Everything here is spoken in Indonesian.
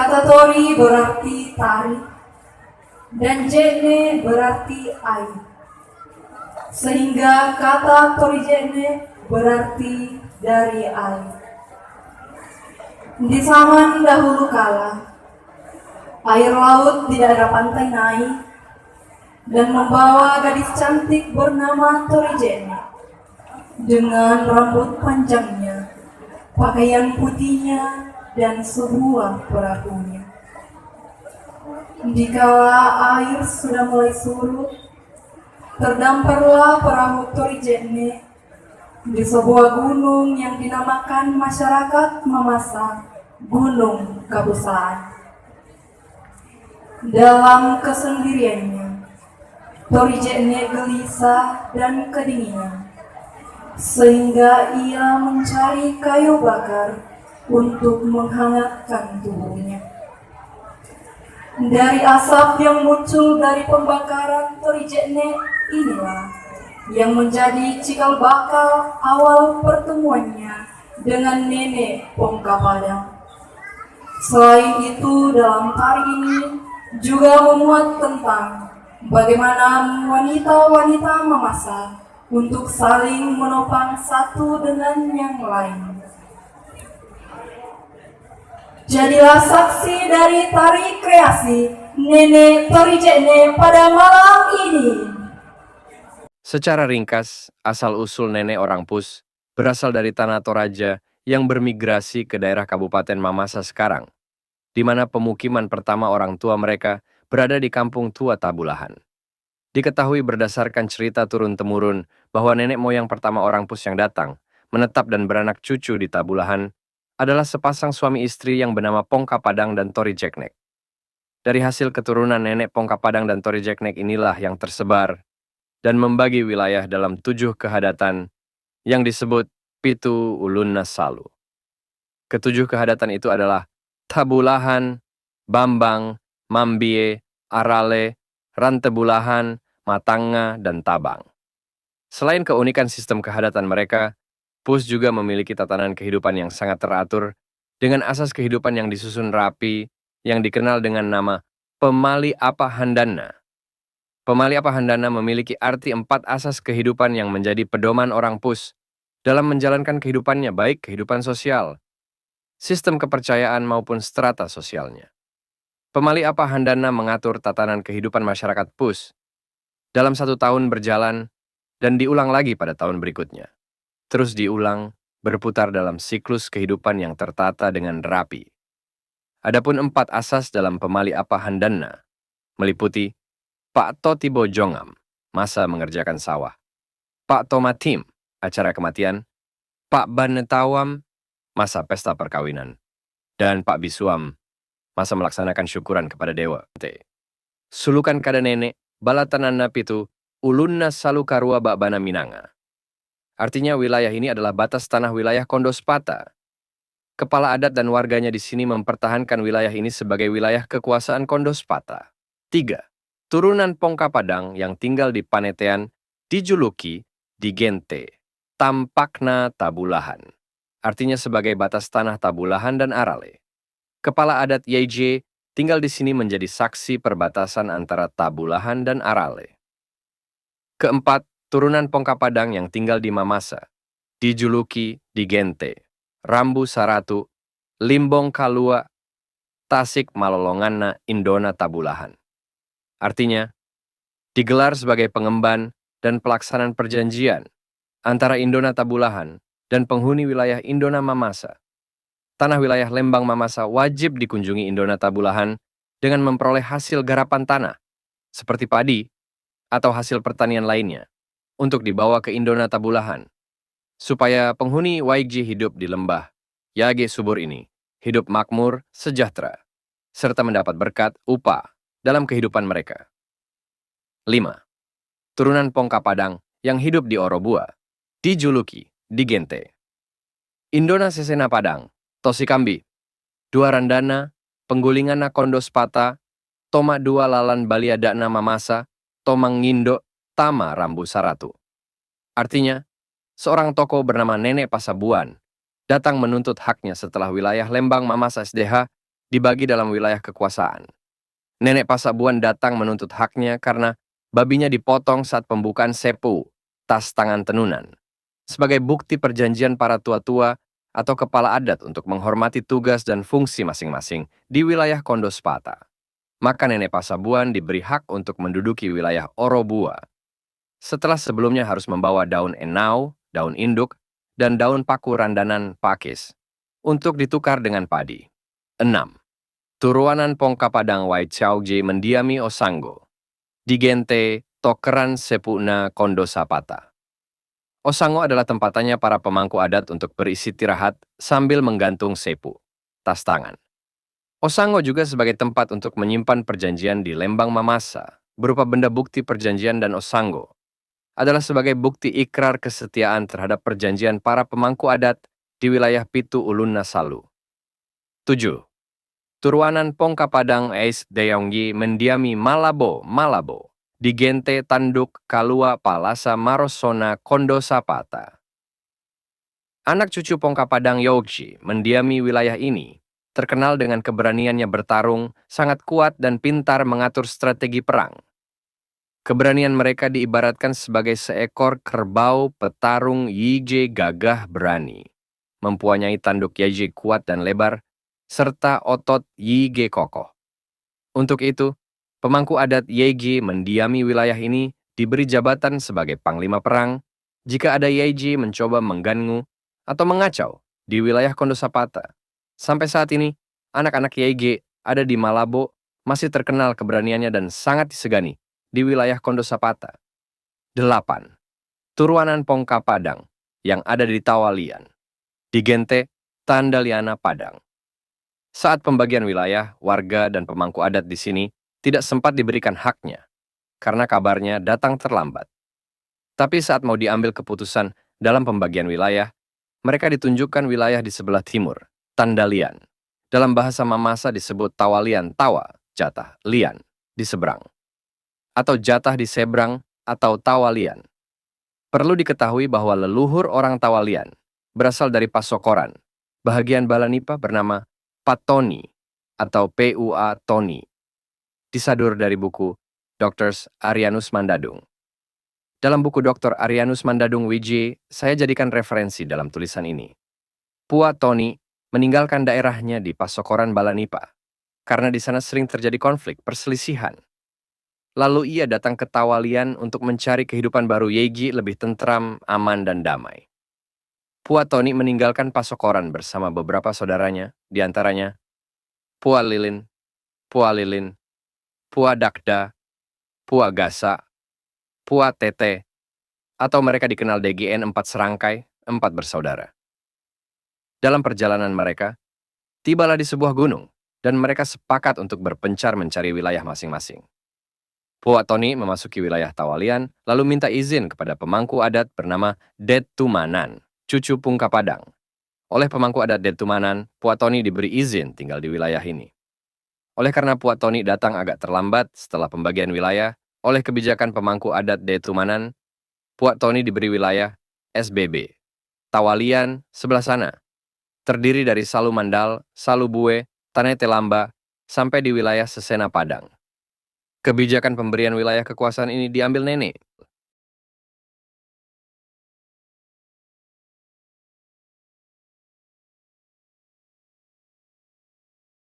Kata tori berarti tari dan jene berarti air. Sehingga kata tori jene berarti dari air. Di zaman dahulu kala, air laut di daerah pantai naik dan membawa gadis cantik bernama Torijene dengan rambut panjangnya, pakaian putihnya, dan sebuah perahunya. Dikala air sudah mulai surut, terdamparlah perahu Torijene di sebuah gunung yang dinamakan masyarakat Mamasa Gunung Kabusaan. Dalam kesendiriannya, Torijene gelisah dan kedinginan, sehingga ia mencari kayu bakar untuk menghangatkan tubuhnya. Dari asap yang muncul dari pembakaran Torijene inilah yang menjadi cikal bakal awal pertemuannya dengan nenek Pongka Padang. Selain itu, dalam tari ini juga memuat tentang bagaimana wanita-wanita Mamasa untuk saling menopang satu dengan yang lain. Jadilah saksi dari tari kreasi Nenek Torijene pada malam ini. Secara ringkas, asal-usul nenek orang Pus berasal dari tanah Toraja yang bermigrasi ke daerah Kabupaten Mamasa sekarang, di mana pemukiman pertama orang tua mereka berada di Kampung Tua Tabulahan. Diketahui berdasarkan cerita turun-temurun bahwa nenek moyang pertama orang Pus yang datang, menetap dan beranak cucu di Tabulahan adalah sepasang suami istri yang bernama Pongka Padang dan Torijeknek. Dari hasil keturunan nenek Pongka Padang dan Torijeknek inilah yang tersebar dan membagi wilayah dalam 7 kehadatan yang disebut Pitu Ulun Nasalu. Ketujuh kehadatan itu adalah Tabulahan, Bambang, Mambie, Arale, Rantebulahan, Matanga, dan Tabang. Selain keunikan sistem kehadatan mereka, Pus juga memiliki tatanan kehidupan yang sangat teratur dengan asas kehidupan yang disusun rapi yang dikenal dengan nama Pemali Apahandana. Pemali Apahandana memiliki arti 4 asas kehidupan yang menjadi pedoman orang Pus dalam menjalankan kehidupannya, baik kehidupan sosial, sistem kepercayaan maupun strata sosialnya. Pemali Apahandana mengatur tatanan kehidupan masyarakat Pus dalam 1 tahun berjalan dan diulang lagi pada tahun berikutnya. Terus diulang, berputar dalam siklus kehidupan yang tertata dengan rapi. Adapun 4 asas dalam Pemali Apahandana meliputi Pak Totibo Jongam, masa mengerjakan sawah; Pak Tomatim, acara kematian; Pak Banetawam, masa pesta perkawinan; dan Pak Bisuam, masa melaksanakan syukuran kepada dewa. Sulukan kada nenek, balatanana pitu, ulunna salu karua bakbana minanga. Artinya wilayah ini adalah batas tanah wilayah Kondospata. Kepala adat dan warganya di sini mempertahankan wilayah ini sebagai wilayah kekuasaan Kondospata. 3. Turunan Pongka Padang yang tinggal di Panetean dijuluki di Gente, Tampakna Tabulahan. Artinya sebagai batas tanah Tabulahan dan Arale. Kepala adat YJ tinggal di sini menjadi saksi perbatasan antara Tabulahan dan Arale. 4. Turunan Pongka Padang yang tinggal di Mamasa dijuluki di Gente, Rambu Saratu, Limbong Kalua, Tasik Malolonganna Indona Tabulahan. Artinya, digelar sebagai pengemban dan pelaksanaan perjanjian antara Indona Tabulahan dan penghuni wilayah Indona Mamasa. Tanah wilayah Lembang Mamasa wajib dikunjungi Indona Tabulahan dengan memperoleh hasil garapan tanah, seperti padi atau hasil pertanian lainnya, untuk dibawa ke Indona Tabulahan, supaya penghuni Waigji hidup di lembah Yage subur ini, hidup makmur, sejahtera, serta mendapat berkat upah dalam kehidupan mereka. 5. Turunan Pongka Padang yang hidup di Orobua dijuluki di Gente, Indona Sesena Padang, Tosikambi, Dua Randana, Penggulingana Kondospata, Toma Dua Lalan Baliadana Mamasa, Tomang Ngindo, Tama Rambu Saratu. Artinya, seorang tokoh bernama Nenek Pasabuan datang menuntut haknya setelah wilayah Lembang Mamasa SDH dibagi dalam wilayah kekuasaan. Nenek Pasabuan datang menuntut haknya karena babinya dipotong saat pembukaan sepu, tas tangan tenunan, sebagai bukti perjanjian para tua-tua atau kepala adat untuk menghormati tugas dan fungsi masing-masing di wilayah Kondospata. Maka Nenek Pasabuan diberi hak untuk menduduki wilayah Orobua. Setelah sebelumnya harus membawa daun enau, daun induk, dan daun paku randanan pakis untuk ditukar dengan padi. 6. Turuanan Pongka Padang Waichaoji mendiami Osango. Digente Tokeran Sepuna Kondosapata. Osango adalah tempatannya para pemangku adat untuk beristirahat sambil menggantung sepu, tas tangan. Osango juga sebagai tempat untuk menyimpan perjanjian di Lembang Mamasa, berupa benda bukti perjanjian, dan Osango adalah sebagai bukti ikrar kesetiaan terhadap perjanjian para pemangku adat di wilayah Pitu Ulun Nasalu. 7. Turuanan Pongka Padang Ais Deyongyi mendiami Malabo, Digente Tanduk Kalua Palasa Marosona Kondosapata. Anak cucu Pongka Padang Yogji mendiami wilayah ini, terkenal dengan keberaniannya bertarung, sangat kuat dan pintar mengatur strategi perang. Keberanian mereka diibaratkan sebagai seekor kerbau petarung Yije gagah berani, mempunyai tanduk Yije kuat dan lebar, serta otot Yige kokoh. Untuk itu, pemangku adat Yege mendiami wilayah ini diberi jabatan sebagai panglima perang jika ada Yege mencoba mengganggu atau mengacau di wilayah Kondosapata. Sampai saat ini, anak-anak Yege ada di Malabo masih terkenal keberaniannya dan sangat disegani di wilayah Kondosapata. 8. Turuanan Pongka Padang yang ada di Tawalian. Digente Tandaliana Padang. Saat pembagian wilayah, warga dan pemangku adat di sini tidak sempat diberikan haknya, karena kabarnya datang terlambat. Tapi saat mau diambil keputusan dalam pembagian wilayah, mereka ditunjukkan wilayah di sebelah timur, Tandalian. Dalam bahasa Mamasa disebut Tawalian Tawa, jatah, lian, di seberang. Atau jatah di seberang, atau Tawalian. Perlu diketahui bahwa leluhur orang Tawalian berasal dari Pasokoran, bahagian Balanipa bernama Patoni atau PUA Toni, disadur dari buku Dr. Arianus Mandadung. Dalam buku Dr. Arianus Mandadung WJ, saya jadikan referensi dalam tulisan ini. Pua Toni meninggalkan daerahnya di Pasokoran Balanipa, karena di sana sering terjadi konflik perselisihan. Lalu ia datang ke Tawalian untuk mencari kehidupan baru Yegi lebih tentram, aman, dan damai. Pua Toni meninggalkan Pasokoran bersama beberapa saudaranya, diantaranya Pua Lilin, Pua Dakda, Pua Gasa, Pua Tete, atau mereka dikenal DGN 4 serangkai, 4 bersaudara. Dalam perjalanan mereka, tibalah di sebuah gunung, dan mereka sepakat untuk berpencar mencari wilayah masing-masing. Pua Toni memasuki wilayah Tawalian, lalu minta izin kepada pemangku adat bernama Detumanan, cucu Pungka Padang. Oleh pemangku adat Detumanan, Pua Toni diberi izin tinggal di wilayah ini. Oleh karena Pua Toni datang agak terlambat setelah pembagian wilayah, oleh kebijakan pemangku adat Detumanan, Pua Toni diberi wilayah SBB. Tawalian sebelah sana, terdiri dari Salu Mandal, Salu Bue, Tanete Lamba, sampai di wilayah Sesena Padang. Kebijakan pemberian wilayah kekuasaan ini diambil nenek,